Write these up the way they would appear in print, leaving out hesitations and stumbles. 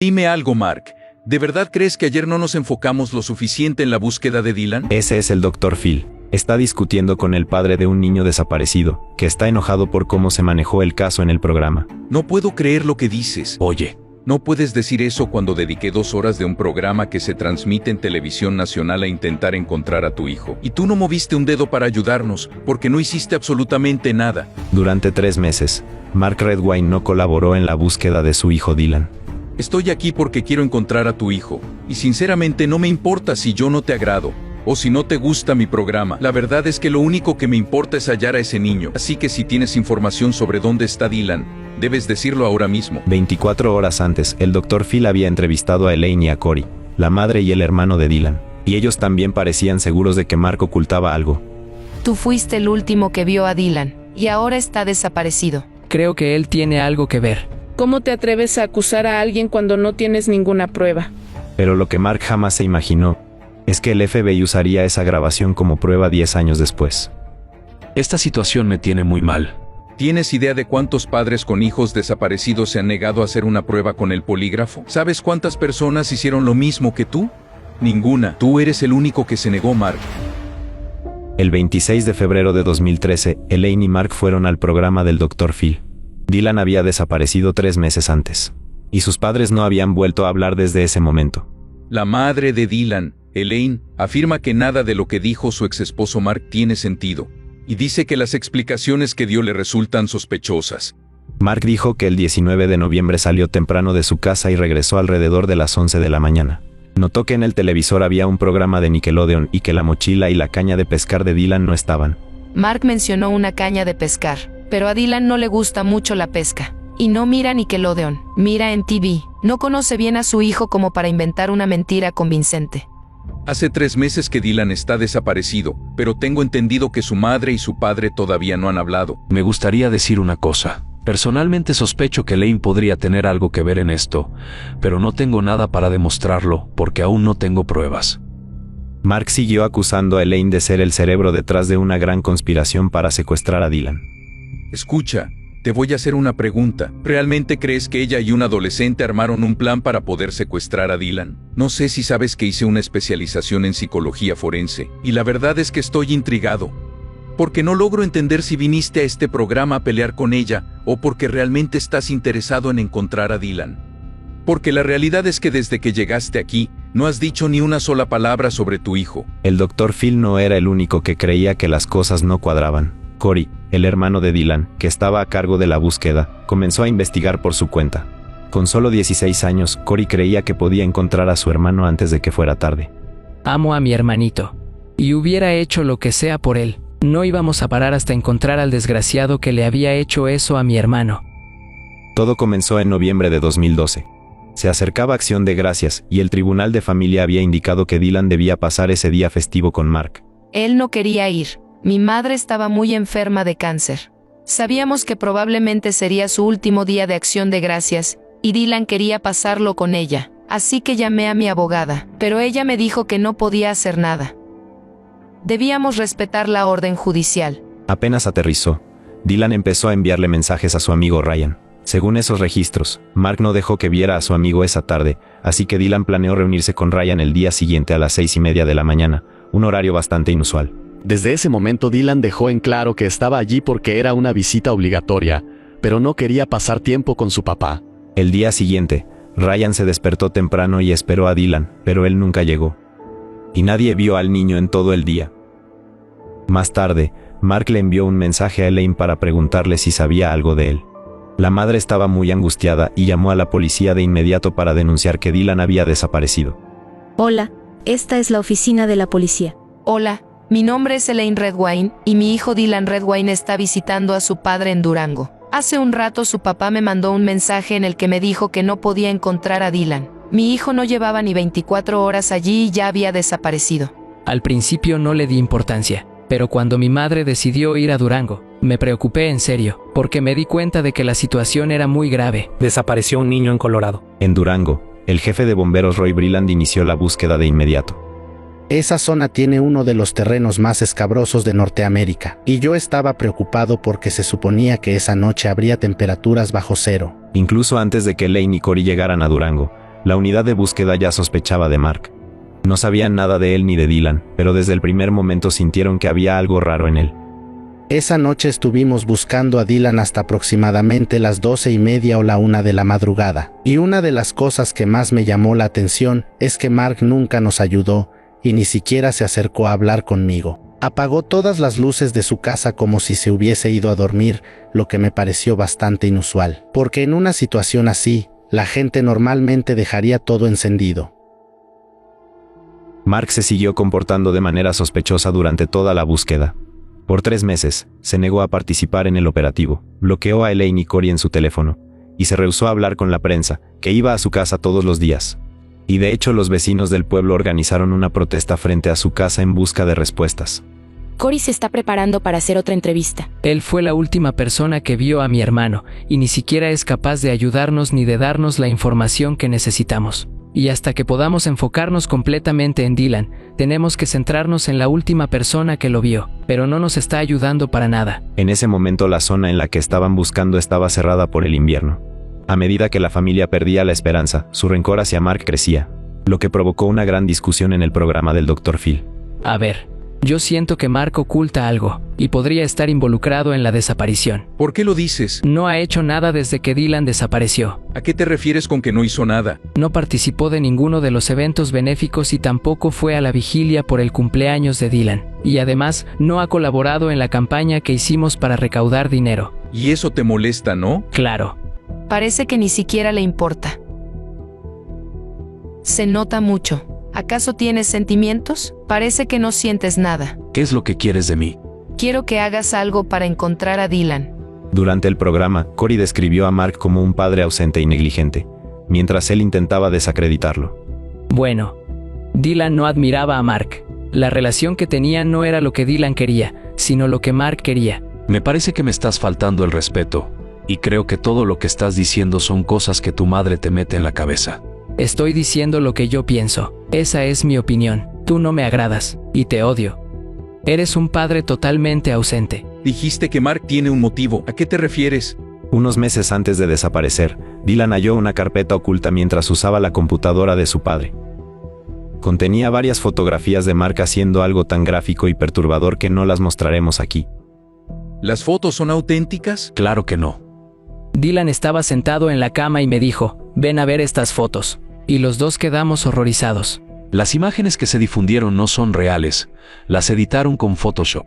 Dime algo, Mark. ¿De verdad crees que ayer no nos enfocamos lo suficiente en la búsqueda de Dylan? Ese es el Dr. Phil. Está discutiendo con el padre de un niño desaparecido, que está enojado por cómo se manejó el caso en el programa. No puedo creer lo que dices. Oye, No puedes decir eso cuando dediqué 2 horas de un programa que se transmite en televisión nacional a intentar encontrar a tu hijo. Y tú no moviste un dedo para ayudarnos, porque no hiciste absolutamente nada. Durante 3 meses, Mark Redwine no colaboró en la búsqueda de su hijo Dylan. Estoy aquí porque quiero encontrar a tu hijo. Y sinceramente no me importa si yo no te agrado, o si no te gusta mi programa. La verdad es que lo único que me importa es hallar a ese niño. Así que si tienes información sobre dónde está Dylan, debes decirlo ahora mismo. 24 horas antes, el Dr. Phil había entrevistado a Elaine y a Cory, la madre y el hermano de Dylan, y ellos también parecían seguros de que Mark ocultaba algo. Tú fuiste el último que vio a Dylan, y ahora está desaparecido. Creo que él tiene algo que ver. ¿Cómo te atreves a acusar a alguien cuando no tienes ninguna prueba? Pero lo que Mark jamás se imaginó es que el FBI usaría esa grabación como prueba 10 años después. esta situación me tiene muy mal. ¿Tienes idea de cuántos padres con hijos desaparecidos se han negado a hacer una prueba con el polígrafo? ¿Sabes cuántas personas hicieron lo mismo que tú? Ninguna. Tú eres el único que se negó, Mark. El 26 de febrero de 2013, Elaine y Mark fueron al programa del Dr. Phil. Dylan había desaparecido 3 meses antes, y sus padres no habían vuelto a hablar desde ese momento. La madre de Dylan, Elaine, afirma que nada de lo que dijo su exesposo Mark tiene sentido, y dice que las explicaciones que dio le resultan sospechosas. Mark dijo que el 19 de noviembre salió temprano de su casa y regresó alrededor de las 11 de la mañana. Notó que en el televisor había un programa de Nickelodeon y que la mochila y la caña de pescar de Dylan no estaban. Mark mencionó una caña de pescar, pero a Dylan no le gusta mucho la pesca. Y no mira Nickelodeon, mira en TV. No conoce bien a su hijo como para inventar una mentira convincente. Hace 3 meses que Dylan está desaparecido, pero tengo entendido que su madre y su padre todavía no han hablado. Me gustaría decir una cosa. Personalmente sospecho que Elaine podría tener algo que ver en esto, pero no tengo nada para demostrarlo porque aún no tengo pruebas. Mark siguió acusando a Elaine de ser el cerebro detrás de una gran conspiración para secuestrar a Dylan. Escucha, te voy a hacer una pregunta. ¿Realmente crees que ella y un adolescente armaron un plan para poder secuestrar a Dylan? No sé si sabes que hice una especialización en psicología forense, y la verdad es que estoy intrigado. Porque no logro entender si viniste a este programa a pelear con ella, o porque realmente estás interesado en encontrar a Dylan. Porque la realidad es que desde que llegaste aquí, no has dicho ni una sola palabra sobre tu hijo. El Dr. Phil no era el único que creía que las cosas no cuadraban. Cory, el hermano de Dylan, que estaba a cargo de la búsqueda, comenzó a investigar por su cuenta. Con solo 16 años, Cory creía que podía encontrar a su hermano antes de que fuera tarde. Amo a mi hermanito. Y hubiera hecho lo que sea por él. No íbamos a parar hasta encontrar al desgraciado que le había hecho eso a mi hermano. Todo comenzó en noviembre de 2012. Se acercaba Acción de Gracias y el Tribunal de Familia había indicado que Dylan debía pasar ese día festivo con Mark. Él no quería ir. Mi madre estaba muy enferma de cáncer. Sabíamos que probablemente sería su último día de Acción de Gracias, y Dylan quería pasarlo con ella. Así que llamé a mi abogada, pero ella me dijo que no podía hacer nada. Debíamos respetar la orden judicial. Apenas aterrizó, Dylan empezó a enviarle mensajes a su amigo Ryan. Según esos registros, Mark no dejó que viera a su amigo esa tarde, así que Dylan planeó reunirse con Ryan el día siguiente a las 6:30 de la mañana, un horario bastante inusual. Desde ese momento Dylan dejó en claro que estaba allí porque era una visita obligatoria, pero no quería pasar tiempo con su papá. El día siguiente, Ryan se despertó temprano y esperó a Dylan, pero él nunca llegó. Y nadie vio al niño en todo el día. Más tarde, Mark le envió un mensaje a Elaine para preguntarle si sabía algo de él. La madre estaba muy angustiada y llamó a la policía de inmediato para denunciar que Dylan había desaparecido. Hola, esta es la oficina de la policía. Hola, mi nombre es Elaine Redwine, y mi hijo Dylan Redwine está visitando a su padre en Durango. Hace un rato su papá me mandó un mensaje en el que me dijo que no podía encontrar a Dylan. Mi hijo no llevaba ni 24 horas allí y ya había desaparecido. Al principio no le di importancia, pero cuando mi madre decidió ir a Durango, me preocupé en serio, porque me di cuenta de que la situación era muy grave. Desapareció un niño en Colorado. En Durango, el jefe de bomberos Roy Breland inició la búsqueda de inmediato. Esa zona tiene uno de los terrenos más escabrosos de Norteamérica, y yo estaba preocupado porque se suponía que esa noche habría temperaturas bajo cero. Incluso antes de que Elaine y Cory llegaran a Durango, La unidad de búsqueda ya sospechaba de Mark. No sabían nada de él ni de Dylan, pero desde el primer momento sintieron que había algo raro en él. Esa noche estuvimos buscando a Dylan hasta aproximadamente las 12:30 o la 1 de la madrugada. Y una de las cosas que más me llamó la atención es que Mark nunca nos ayudó y ni siquiera se acercó a hablar conmigo. Apagó todas las luces de su casa como si se hubiese ido a dormir, lo que me pareció bastante inusual, porque en una situación así, la gente normalmente dejaría todo encendido. Mark se siguió comportando de manera sospechosa durante toda la búsqueda. Por 3 meses, se negó a participar en el operativo, bloqueó a Elaine y Cory en su teléfono, y se rehusó a hablar con la prensa, que iba a su casa todos los días. Y de hecho los vecinos del pueblo organizaron una protesta frente a su casa en busca de respuestas. Cory se está preparando para hacer otra entrevista. Él fue la última persona que vio a mi hermano, y ni siquiera es capaz de ayudarnos ni de darnos la información que necesitamos. Y hasta que podamos enfocarnos completamente en Dylan, tenemos que centrarnos en la última persona que lo vio, pero no nos está ayudando para nada. En ese momento la zona en la que estaban buscando estaba cerrada por el invierno. A medida que la familia perdía la esperanza, su rencor hacia Mark crecía, lo que provocó una gran discusión en el programa del Dr. Phil. A ver, yo siento que Mark oculta algo, y podría estar involucrado en la desaparición. ¿Por qué lo dices? No ha hecho nada desde que Dylan desapareció. ¿A qué te refieres con que no hizo nada? No participó de ninguno de los eventos benéficos y tampoco fue a la vigilia por el cumpleaños de Dylan. Y además, no ha colaborado en la campaña que hicimos para recaudar dinero. Y eso te molesta, ¿no? Claro. Parece que ni siquiera le importa. Se nota mucho. ¿Acaso tienes sentimientos? Parece que no sientes nada. ¿Qué es lo que quieres de mí? Quiero que hagas algo para encontrar a Dylan. Durante el programa, Cory describió a Mark como un padre ausente y negligente, mientras él intentaba desacreditarlo. Bueno, Dylan no admiraba a Mark. La relación que tenían no era lo que Dylan quería, sino lo que Mark quería. Me parece que me estás faltando el respeto, y creo que todo lo que estás diciendo son cosas que tu madre te mete en la cabeza. Estoy diciendo lo que yo pienso. Esa es mi opinión. Tú no me agradas, y te odio. Eres un padre totalmente ausente. Dijiste que Mark tiene un motivo. ¿A qué te refieres? Unos meses antes de desaparecer, Dylan halló una carpeta oculta mientras usaba la computadora de su padre. Contenía varias fotografías de Mark haciendo algo tan gráfico y perturbador que no las mostraremos aquí. ¿Las fotos son auténticas? Claro que no. Dylan estaba sentado en la cama y me dijo, ven a ver estas fotos. Y los dos quedamos horrorizados. Las imágenes que se difundieron no son reales, las editaron con Photoshop.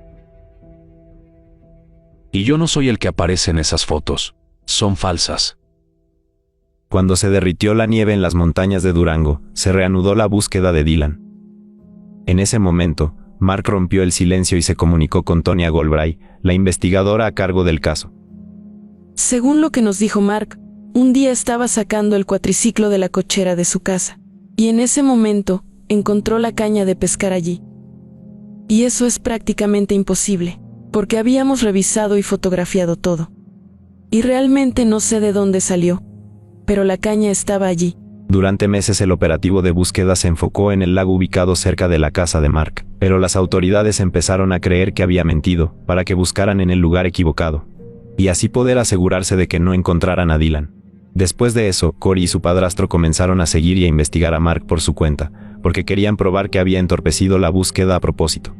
Y yo no soy el que aparece en esas fotos, son falsas. Cuando se derritió la nieve en las montañas de Durango, se reanudó la búsqueda de Dylan. En ese momento, Mark rompió el silencio y se comunicó con Tonya Galbraith, la investigadora a cargo del caso. Según lo que nos dijo Mark, un día estaba sacando el cuatriciclo de la cochera de su casa, y en ese momento, encontró la caña de pescar allí. Y eso es prácticamente imposible, porque habíamos revisado y fotografiado todo. Y realmente no sé de dónde salió, pero la caña estaba allí. Durante meses el operativo de búsqueda se enfocó en el lago ubicado cerca de la casa de Mark, pero las autoridades empezaron a creer que había mentido, para que buscaran en el lugar equivocado, y así poder asegurarse de que no encontraran a Dylan. Después de eso, Cory y su padrastro comenzaron a seguir y a investigar a Mark por su cuenta, porque querían probar que había entorpecido la búsqueda a propósito.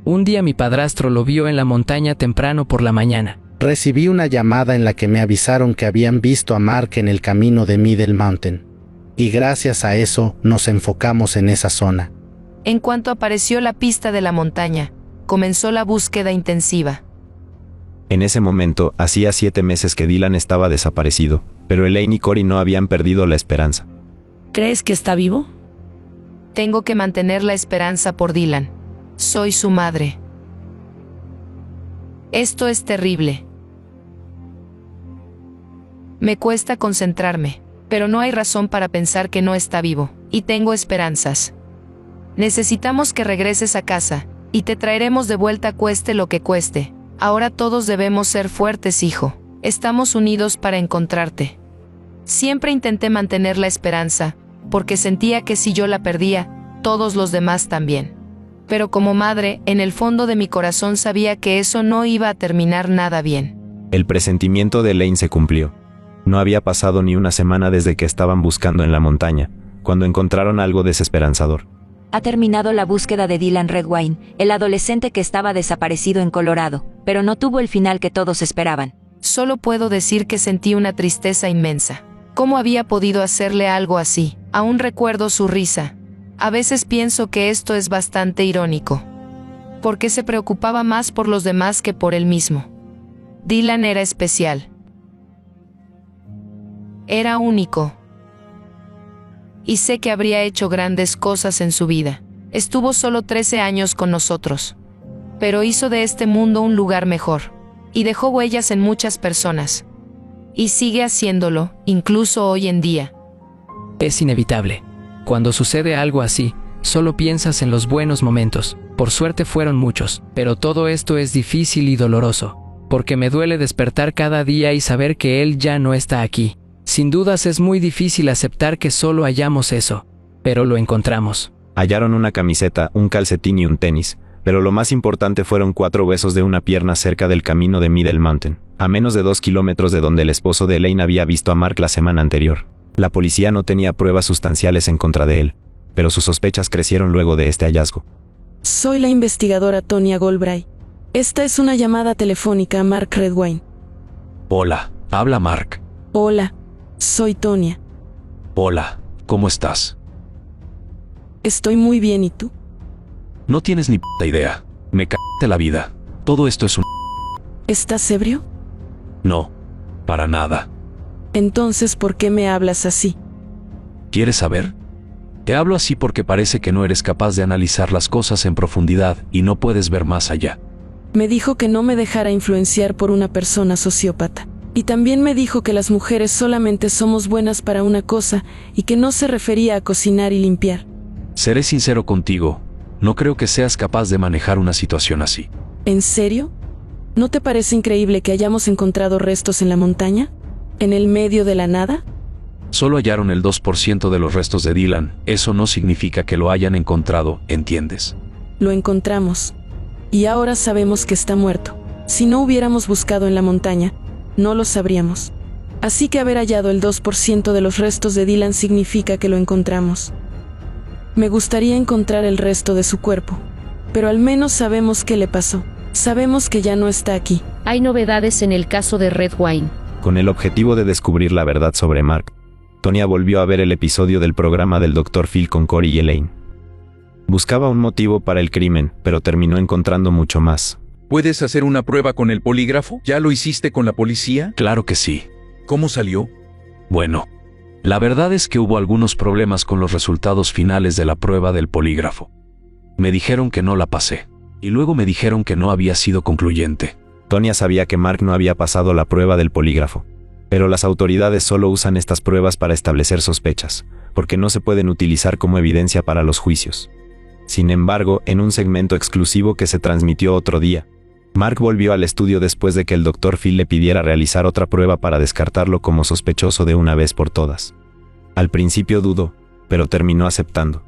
Un día mi padrastro lo vio en la montaña temprano por la mañana. Recibí una llamada en la que me avisaron que habían visto a Mark en el camino de Middle Mountain. Y gracias a eso, nos enfocamos en esa zona. En cuanto apareció la pista de la montaña, comenzó la búsqueda intensiva. En ese momento, hacía 7 meses que Dylan estaba desaparecido, pero Elaine y Cory no habían perdido la esperanza. ¿Crees que está vivo? Tengo que mantener la esperanza por Dylan. Soy su madre. Esto es terrible. Me cuesta concentrarme, pero no hay razón para pensar que no está vivo, y tengo esperanzas. Necesitamos que regreses a casa, y te traeremos de vuelta cueste lo que cueste. Ahora todos debemos ser fuertes, hijo. Estamos unidos para encontrarte. Siempre intenté mantener la esperanza, porque sentía que si yo la perdía, todos los demás también. Pero como madre, en el fondo de mi corazón sabía que eso no iba a terminar nada bien. El presentimiento de Elaine se cumplió. No había pasado ni una semana desde que estaban buscando en la montaña, cuando encontraron algo desesperanzador. Ha terminado la búsqueda de Dylan Redwine, el adolescente que estaba desaparecido en Colorado, pero no tuvo el final que todos esperaban. Solo puedo decir que sentí una tristeza inmensa. ¿Cómo había podido hacerle algo así? Aún recuerdo su risa. A veces pienso que esto es bastante irónico. Porque se preocupaba más por los demás que por él mismo. Dylan era especial. Era único. Y sé que habría hecho grandes cosas en su vida. Estuvo solo 13 años con nosotros. Pero hizo de este mundo un lugar mejor. Y dejó huellas en muchas personas. Y sigue haciéndolo, incluso hoy en día. Es inevitable. Cuando sucede algo así, solo piensas en los buenos momentos. Por suerte fueron muchos, pero todo esto es difícil y doloroso. Porque me duele despertar cada día y saber que él ya no está aquí. Sin dudas es muy difícil aceptar que solo hallamos eso, pero lo encontramos. Hallaron una camiseta, un calcetín y un tenis, pero lo más importante fueron 4 huesos de una pierna cerca del camino de Middle Mountain, a menos de 2 kilómetros de donde el esposo de Elaine había visto a Mark la semana anterior. La policía no tenía pruebas sustanciales en contra de él, pero sus sospechas crecieron luego de este hallazgo. Soy la investigadora Tonya Galbraith. Esta es una llamada telefónica a Mark Redwine. Hola, habla Mark. Hola, soy Tonya. Hola, ¿cómo estás? Estoy muy bien, ¿y tú? No tienes ni puta idea. Me cagaste la vida. Todo esto es un... ¿Estás ebrio? No, para nada. Entonces, ¿por qué me hablas así? ¿Quieres saber? Te hablo así porque parece que no eres capaz de analizar las cosas en profundidad y no puedes ver más allá. Me dijo que no me dejara influenciar por una persona sociópata. Y también me dijo que las mujeres solamente somos buenas para una cosa y que no se refería a cocinar y limpiar. Seré sincero contigo, no creo que seas capaz de manejar una situación así. ¿En serio? ¿No te parece increíble que hayamos encontrado restos en la montaña? ¿En el medio de la nada? Solo hallaron el 2% de los restos de Dylan, eso no significa que lo hayan encontrado, ¿entiendes? Lo encontramos. Y ahora sabemos que está muerto. Si no hubiéramos buscado en la montaña, no lo sabríamos. Así que haber hallado el 2% de los restos de Dylan significa que lo encontramos. Me gustaría encontrar el resto de su cuerpo, pero al menos sabemos qué le pasó. Sabemos que ya no está aquí. Hay novedades en el caso de Redwine. Con el objetivo de descubrir la verdad sobre Mark, Tonya volvió a ver el episodio del programa del Dr. Phil con Corey y Elaine. Buscaba un motivo para el crimen, pero terminó encontrando mucho más. ¿Puedes hacer una prueba con el polígrafo? ¿Ya lo hiciste con la policía? Claro que sí. ¿Cómo salió? Bueno, la verdad es que hubo algunos problemas con los resultados finales de la prueba del polígrafo. Me dijeron que no la pasé, y luego me dijeron que no había sido concluyente. Tonya sabía que Mark no había pasado la prueba del polígrafo, pero las autoridades solo usan estas pruebas para establecer sospechas, porque no se pueden utilizar como evidencia para los juicios. Sin embargo, en un segmento exclusivo que se transmitió otro día, Mark volvió al estudio después de que el Dr. Phil le pidiera realizar otra prueba para descartarlo como sospechoso de una vez por todas. Al principio dudó, pero terminó aceptando.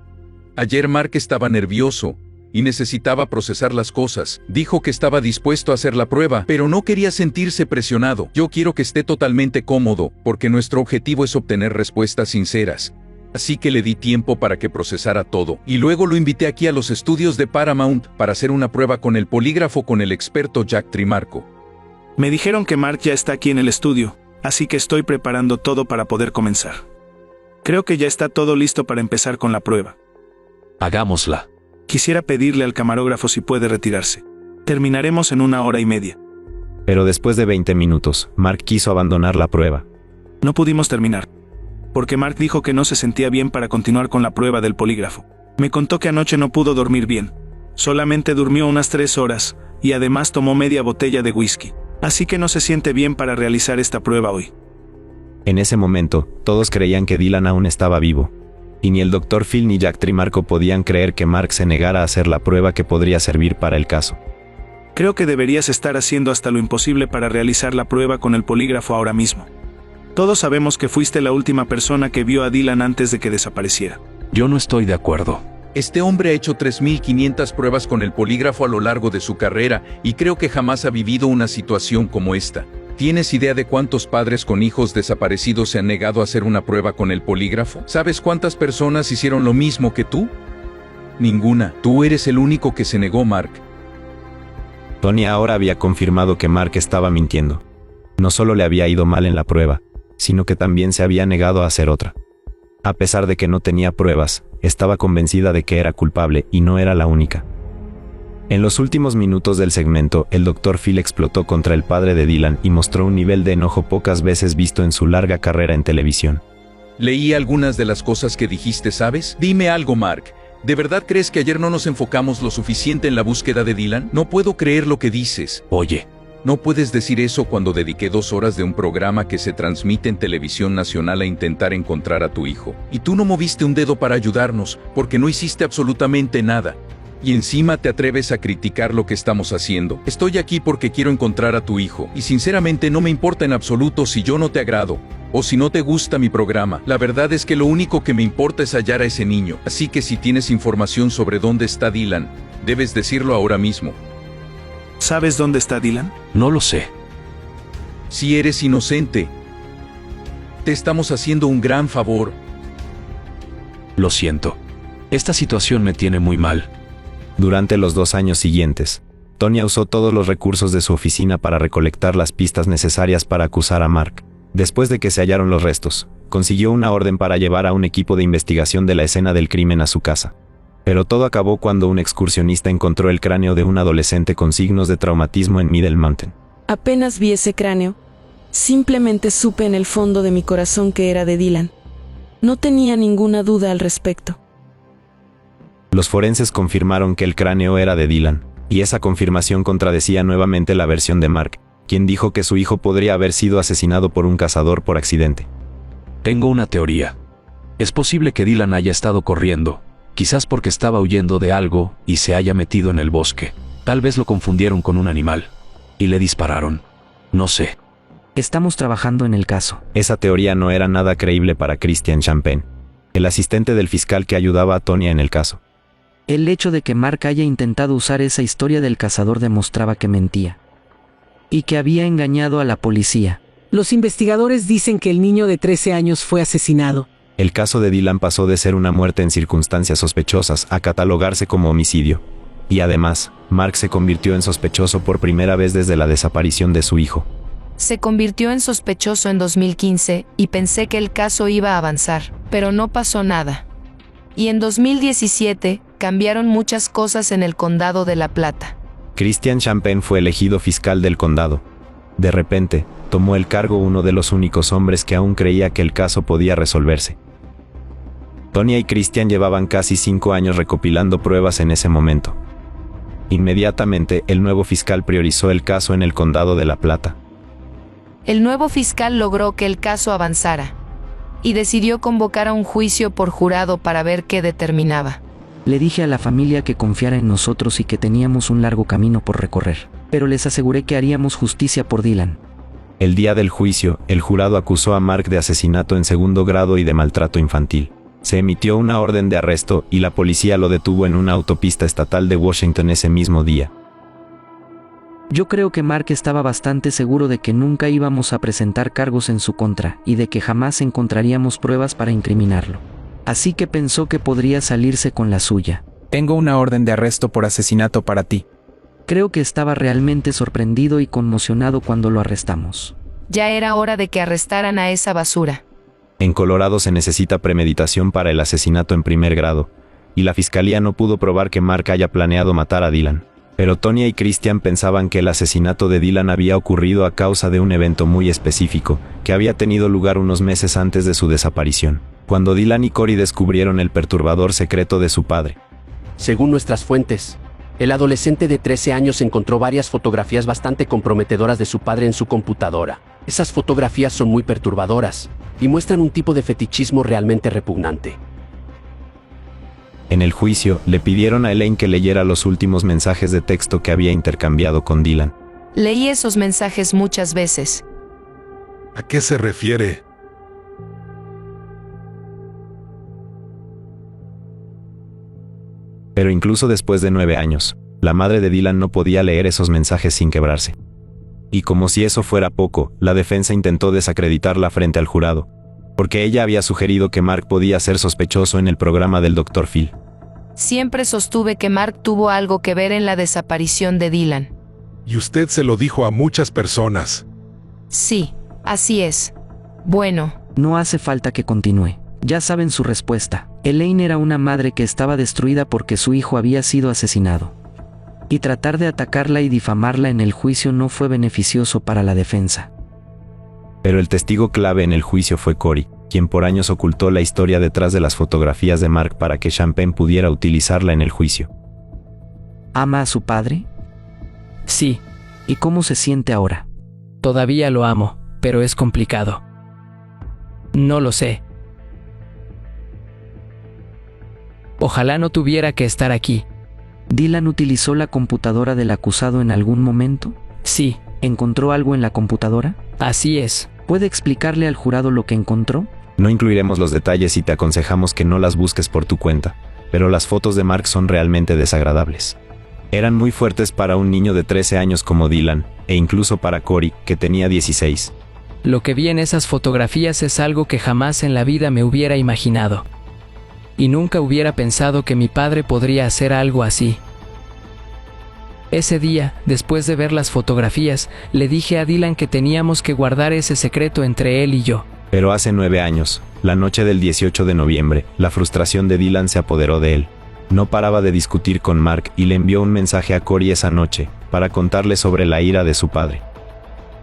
Ayer Mark estaba nervioso y necesitaba procesar las cosas. Dijo que estaba dispuesto a hacer la prueba, pero no quería sentirse presionado. Yo quiero que esté totalmente cómodo, porque nuestro objetivo es obtener respuestas sinceras. Así que le di tiempo para que procesara todo, y luego lo invité aquí a los estudios de Paramount para hacer una prueba con el polígrafo con el experto Jack Trimarco. Me dijeron que Mark ya está aquí en el estudio, así que estoy preparando todo para poder comenzar. Creo que ya está todo listo para empezar con la prueba. Hagámosla. Quisiera pedirle al camarógrafo si puede retirarse. Terminaremos en 1h30. Pero después de 20 minutos, Mark quiso abandonar la prueba. No pudimos terminar, porque Mark dijo que no se sentía bien para continuar con la prueba del polígrafo. Me contó que anoche no pudo dormir bien. Solamente durmió unas 3 horas, y además tomó media botella de whisky. Así que no se siente bien para realizar esta prueba hoy. En ese momento, todos creían que Dylan aún estaba vivo. Y ni el Dr. Phil ni Jack Trimarco podían creer que Mark se negara a hacer la prueba que podría servir para el caso. Creo que deberías estar haciendo hasta lo imposible para realizar la prueba con el polígrafo ahora mismo. Todos sabemos que fuiste la última persona que vio a Dylan antes de que desapareciera. Yo no estoy de acuerdo. Este hombre ha hecho 3.500 pruebas con el polígrafo a lo largo de su carrera y creo que jamás ha vivido una situación como esta. ¿Tienes idea de cuántos padres con hijos desaparecidos se han negado a hacer una prueba con el polígrafo? ¿Sabes cuántas personas hicieron lo mismo que tú? Ninguna. Tú eres el único que se negó, Mark. Tonya ahora había confirmado que Mark estaba mintiendo. No solo le había ido mal en la prueba, sino que también se había negado a hacer otra. A pesar de que no tenía pruebas, estaba convencida de que era culpable y no era la única. En los últimos minutos del segmento, el Dr. Phil explotó contra el padre de Dylan y mostró un nivel de enojo pocas veces visto en su larga carrera en televisión. Leí algunas de las cosas que dijiste, ¿sabes? Dime algo, Mark. ¿De verdad crees que ayer no nos enfocamos lo suficiente en la búsqueda de Dylan? No puedo creer lo que dices. Oye, no puedes decir eso cuando dediqué 2 horas de un programa que se transmite en televisión nacional a intentar encontrar a tu hijo. Y tú no moviste un dedo para ayudarnos, porque no hiciste absolutamente nada. Y encima te atreves a criticar lo que estamos haciendo. Estoy aquí porque quiero encontrar a tu hijo. Y sinceramente no me importa en absoluto si yo no te agrado, o si no te gusta mi programa. La verdad es que lo único que me importa es hallar a ese niño. Así que si tienes información sobre dónde está Dylan, debes decirlo ahora mismo. ¿Sabes dónde está Dylan? No lo sé. Si eres inocente, te estamos haciendo un gran favor. Lo siento. Esta situación me tiene muy mal. Durante los 2 años siguientes, Tonya usó todos los recursos de su oficina para recolectar las pistas necesarias para acusar a Mark. Después de que se hallaron los restos, consiguió una orden para llevar a un equipo de investigación de la escena del crimen a su casa. Pero todo acabó cuando un excursionista encontró el cráneo de un adolescente con signos de traumatismo en Middle Mountain. Apenas vi ese cráneo, simplemente supe en el fondo de mi corazón que era de Dylan. No tenía ninguna duda al respecto. Los forenses confirmaron que el cráneo era de Dylan, y esa confirmación contradecía nuevamente la versión de Mark, quien dijo que su hijo podría haber sido asesinado por un cazador por accidente. Tengo una teoría. Es posible que Dylan haya estado corriendo, quizás porque estaba huyendo de algo y se haya metido en el bosque. Tal vez lo confundieron con un animal y le dispararon. No sé. Estamos trabajando en el caso. Esa teoría no era nada creíble para Christian Champagne, el asistente del fiscal que ayudaba a Tonya en el caso. El hecho de que Mark haya intentado usar esa historia del cazador demostraba que mentía. Y que había engañado a la policía. Los investigadores dicen que el niño de 13 años fue asesinado. El caso de Dylan pasó de ser una muerte en circunstancias sospechosas a catalogarse como homicidio. Y además, Mark se convirtió en sospechoso por primera vez desde la desaparición de su hijo. Se convirtió en sospechoso en 2015 y pensé que el caso iba a avanzar, pero no pasó nada. Y en 2017, cambiaron muchas cosas en el condado de La Plata. Christian Champagne fue elegido fiscal del condado. De repente, tomó el cargo uno de los únicos hombres que aún creía que el caso podía resolverse. Tonya y Christian llevaban casi 5 años recopilando pruebas en ese momento. Inmediatamente, el nuevo fiscal priorizó el caso en el condado de La Plata. El nuevo fiscal logró que el caso avanzara y decidió convocar a un juicio por jurado para ver qué determinaba. Le dije a la familia que confiara en nosotros y que teníamos un largo camino por recorrer, pero les aseguré que haríamos justicia por Dylan. El día del juicio, el jurado acusó a Mark de asesinato en 2º grado y de maltrato infantil. Se emitió una orden de arresto y la policía lo detuvo en una autopista estatal de Washington ese mismo día. Yo creo que Mark estaba bastante seguro de que nunca íbamos a presentar cargos en su contra y de que jamás encontraríamos pruebas para incriminarlo. Así que pensó que podría salirse con la suya. Tengo una orden de arresto por asesinato para ti. Creo que estaba realmente sorprendido y conmocionado cuando lo arrestamos. Ya era hora de que arrestaran a esa basura. En Colorado se necesita premeditación para el asesinato en 1er grado, y la fiscalía no pudo probar que Mark haya planeado matar a Dylan. Pero Tonya y Christian pensaban que el asesinato de Dylan había ocurrido a causa de un evento muy específico, que había tenido lugar unos meses antes de su desaparición, cuando Dylan y Corey descubrieron el perturbador secreto de su padre. Según nuestras fuentes, el adolescente de 13 años encontró varias fotografías bastante comprometedoras de su padre en su computadora. Esas fotografías son muy perturbadoras y muestran un tipo de fetichismo realmente repugnante. En el juicio, le pidieron a Elaine que leyera los últimos mensajes de texto que había intercambiado con Dylan. Leí esos mensajes muchas veces. ¿A qué se refiere? Pero incluso después de 9 años, la madre de Dylan no podía leer esos mensajes sin quebrarse. Y como si eso fuera poco, la defensa intentó desacreditarla frente al jurado, porque ella había sugerido que Mark podía ser sospechoso en el programa del Dr. Phil. Siempre sostuve que Mark tuvo algo que ver en la desaparición de Dylan. Y usted se lo dijo a muchas personas. Sí, así es. Bueno. No hace falta que continúe. Ya saben su respuesta. Elaine era una madre que estaba destruida porque su hijo había sido asesinado. Y tratar de atacarla y difamarla en el juicio no fue beneficioso para la defensa. Pero el testigo clave en el juicio fue Cory, quien por años ocultó la historia detrás de las fotografías de Mark para que Champagne pudiera utilizarla en el juicio. ¿Ama a su padre? Sí. ¿Y cómo se siente ahora? Todavía lo amo, pero es complicado. No lo sé. Ojalá no tuviera que estar aquí. ¿Dylan utilizó la computadora del acusado en algún momento? Sí. ¿Encontró algo en la computadora? Así es. ¿Puede explicarle al jurado lo que encontró? No incluiremos los detalles y te aconsejamos que no las busques por tu cuenta, pero las fotos de Mark son realmente desagradables. Eran muy fuertes para un niño de 13 años como Dylan, e incluso para Cory, que tenía 16. Lo que vi en esas fotografías es algo que jamás en la vida me hubiera imaginado. Y nunca hubiera pensado que mi padre podría hacer algo así. Ese día, después de ver las fotografías, le dije a Dylan que teníamos que guardar ese secreto entre él y yo. Pero hace 9 años, la noche del 18 de noviembre, la frustración de Dylan se apoderó de él. No paraba de discutir con Mark y le envió un mensaje a Cory esa noche, para contarle sobre la ira de su padre.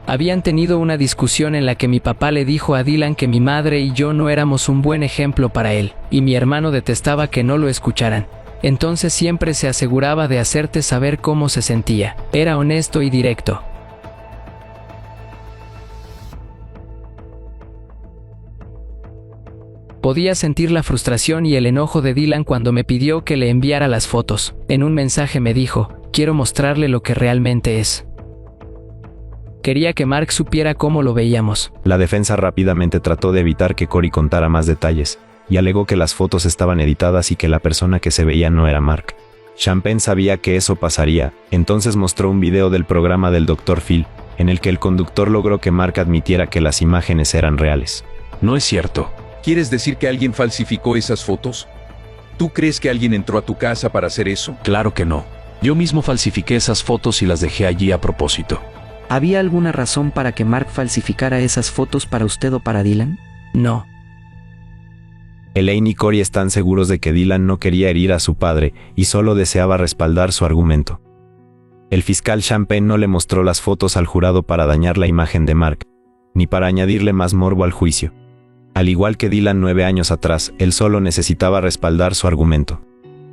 Habían tenido una discusión en la que mi papá le dijo a Dylan que mi madre y yo no éramos un buen ejemplo para él, y mi hermano detestaba que no lo escucharan. Entonces siempre se aseguraba de hacerte saber cómo se sentía. Era honesto y directo. Podía sentir la frustración y el enojo de Dylan cuando me pidió que le enviara las fotos. En un mensaje me dijo, quiero mostrarle lo que realmente es. Quería que Mark supiera cómo lo veíamos. La defensa rápidamente trató de evitar que Cory contara más detalles, y alegó que las fotos estaban editadas y que la persona que se veía no era Mark. Champagne sabía que eso pasaría, entonces mostró un video del programa del Dr. Phil, en el que el conductor logró que Mark admitiera que las imágenes eran reales. No es cierto. ¿Quieres decir que alguien falsificó esas fotos? ¿Tú crees que alguien entró a tu casa para hacer eso? Claro que no. Yo mismo falsifiqué esas fotos y las dejé allí a propósito. ¿Había alguna razón para que Mark falsificara esas fotos para usted o para Dylan? No. Elaine y Cory están seguros de que Dylan no quería herir a su padre y solo deseaba respaldar su argumento. El fiscal Champagne no le mostró las fotos al jurado para dañar la imagen de Mark, ni para añadirle más morbo al juicio. Al igual que Dylan 9 años atrás, él solo necesitaba respaldar su argumento.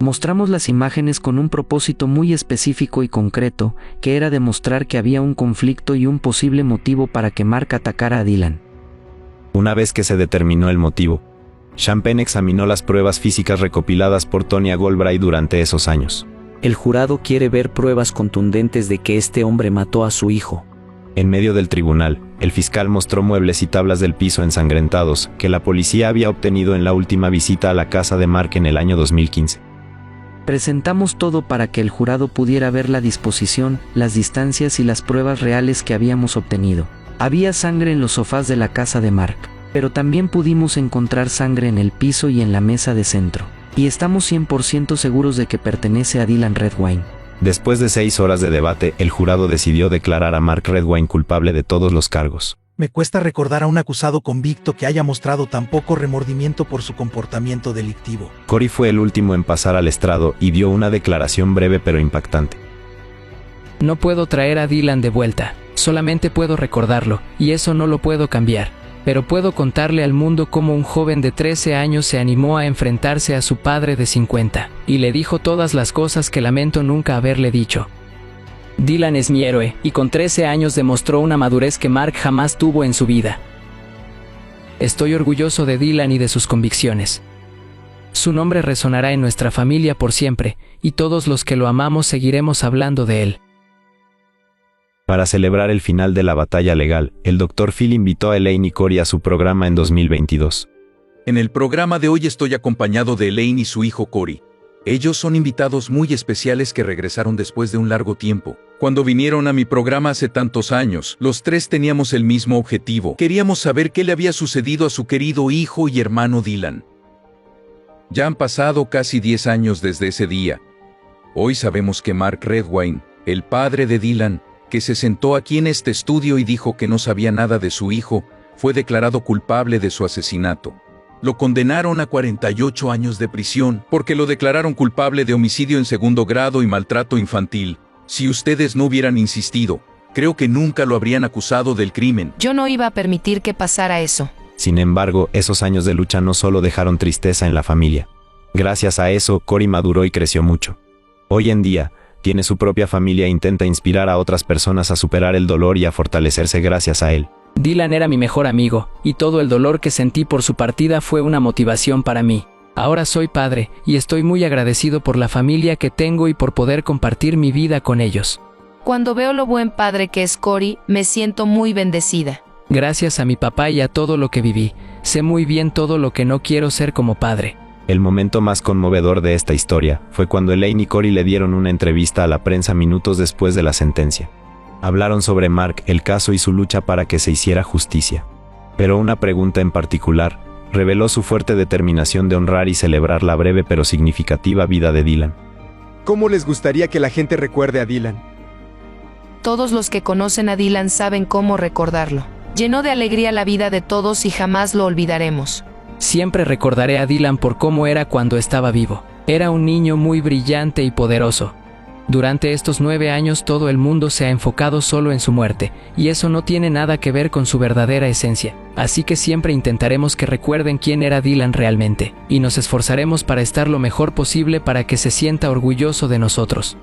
Mostramos las imágenes con un propósito muy específico y concreto, que era demostrar que había un conflicto y un posible motivo para que Mark atacara a Dylan. Una vez que se determinó el motivo, Champagne examinó las pruebas físicas recopiladas por Tonya Galbraith durante esos años. El jurado quiere ver pruebas contundentes de que este hombre mató a su hijo. En medio del tribunal, el fiscal mostró muebles y tablas del piso ensangrentados que la policía había obtenido en la última visita a la casa de Mark en el año 2015. Presentamos todo para que el jurado pudiera ver la disposición, las distancias y las pruebas reales que habíamos obtenido. Había sangre en los sofás de la casa de Mark, pero también pudimos encontrar sangre en el piso y en la mesa de centro. Y estamos 100% seguros de que pertenece a Dylan Redwine. Después de 6 horas de debate, el jurado decidió declarar a Mark Redwine culpable de todos los cargos. Me cuesta recordar a un acusado convicto que haya mostrado tan poco remordimiento por su comportamiento delictivo. Cory fue el último en pasar al estrado y dio una declaración breve pero impactante. No puedo traer a Dylan de vuelta, solamente puedo recordarlo, y eso no lo puedo cambiar. Pero puedo contarle al mundo cómo un joven de 13 años se animó a enfrentarse a su padre de 50, y le dijo todas las cosas que lamento nunca haberle dicho. Dylan es mi héroe, y con 13 años demostró una madurez que Mark jamás tuvo en su vida. Estoy orgulloso de Dylan y de sus convicciones. Su nombre resonará en nuestra familia por siempre, y todos los que lo amamos seguiremos hablando de él. Para celebrar el final de la batalla legal, el Dr. Phil invitó a Elaine y Cory a su programa en 2022. En el programa de hoy estoy acompañado de Elaine y su hijo Cory. Ellos son invitados muy especiales que regresaron después de un largo tiempo. Cuando vinieron a mi programa hace tantos años, los tres teníamos el mismo objetivo. Queríamos saber qué le había sucedido a su querido hijo y hermano Dylan. Ya han pasado casi 10 años desde ese día. Hoy sabemos que Mark Redwine, el padre de Dylan, que se sentó aquí en este estudio y dijo que no sabía nada de su hijo, fue declarado culpable de su asesinato. Lo condenaron a 48 años de prisión porque lo declararon culpable de homicidio en segundo grado y maltrato infantil. Si ustedes no hubieran insistido, creo que nunca lo habrían acusado del crimen. Yo no iba a permitir que pasara eso. Sin embargo, esos años de lucha no solo dejaron tristeza en la familia. Gracias a eso, Cory maduró y creció mucho. Hoy en día, tiene su propia familia e intenta inspirar a otras personas a superar el dolor y a fortalecerse gracias a él. Dylan era mi mejor amigo, y todo el dolor que sentí por su partida fue una motivación para mí. Ahora soy padre, y estoy muy agradecido por la familia que tengo y por poder compartir mi vida con ellos. Cuando veo lo buen padre que es Cory, me siento muy bendecida. Gracias a mi papá y a todo lo que viví, sé muy bien todo lo que no quiero ser como padre. El momento más conmovedor de esta historia fue cuando Elaine y Cory le dieron una entrevista a la prensa minutos después de la sentencia. Hablaron sobre Mark, el caso y su lucha para que se hiciera justicia. Pero una pregunta en particular reveló su fuerte determinación de honrar y celebrar la breve pero significativa vida de Dylan. ¿Cómo les gustaría que la gente recuerde a Dylan? Todos los que conocen a Dylan saben cómo recordarlo. Llenó de alegría la vida de todos y jamás lo olvidaremos. Siempre recordaré a Dylan por cómo era cuando estaba vivo. Era un niño muy brillante y poderoso. Durante estos 9 años todo el mundo se ha enfocado solo en su muerte, y eso no tiene nada que ver con su verdadera esencia. Así que siempre intentaremos que recuerden quién era Dylan realmente, y nos esforzaremos para estar lo mejor posible para que se sienta orgulloso de nosotros.